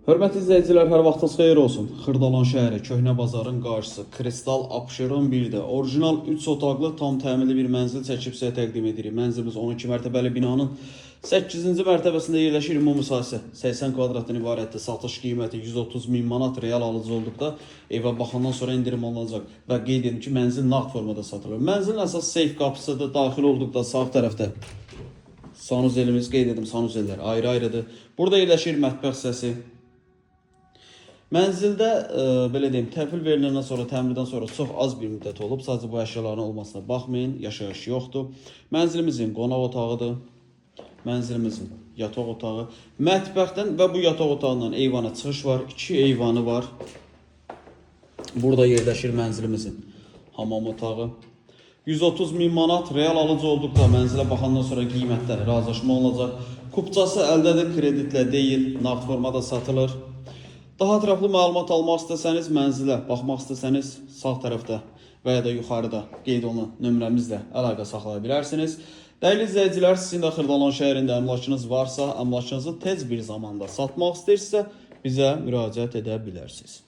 Hörmətli izləyicilər, hər vaxtınız xeyir olsun. Xırdalan şəhəri, Köhnə bazarın qarşısı, Kristal Abşeron 1-də orijinal 3 otaqlı tam təmirli bir mənzil çəkib sizə təqdim edirik. Mənzilimiz 12 mərtəbəli binanın 8-ci mərtəbəsində yerləşir. Ümumi sahəsi 80 kvadratdan ibarətdir. Satış qiyməti 130 min manat real alıcı olduqda evə baxandan sonra indirim olunacaq. Və qeyd edim ki, mənzil nağd formada satılır. Mənzilin əsas seyf qapısıdır. Daxil olduqda sağ tərəfdə sanuzelimiz, qeyd edim, sanuzellər ayrı-ayrıdır. Burada yerləşir mətbəx hissəsi. Mənzildə belə deyim, təhvil veriləndən sonra, təmirdən sonra çox az bir müddət olub. Sadəcə bu əşyaların olmasına baxmayın, yaşayış yoxdur. Mənzilimizin qonaq otağıdır. Mənzilimizin yataq otağı. Mətbəxdən və bu yataq otağından eyvana çıxış var. 2 eyvanı var. Burada yerləşir mənzilimizin hamam otağı. 130 min manat real alıcı olduqda mənzilə baxandan sonra qiymətdə razılaşma olacaq. Kupçası əldədir, kreditlə deyil, nağd formada satılır. Daha ətraflı məlumat almaq istəsəniz, mənzilə baxmaq istəsəniz, sağ tərəfdə və ya da yuxarıda qeyd olunan nömrəmizlə əlaqə saxlaya bilərsiniz. Dəyərli izləyicilər, sizin də Xırdalan şəhərində əmlakınız varsa, əmlakınızı tez bir zamanda satmaq istəyirsə, bizə müraciət edə bilərsiniz.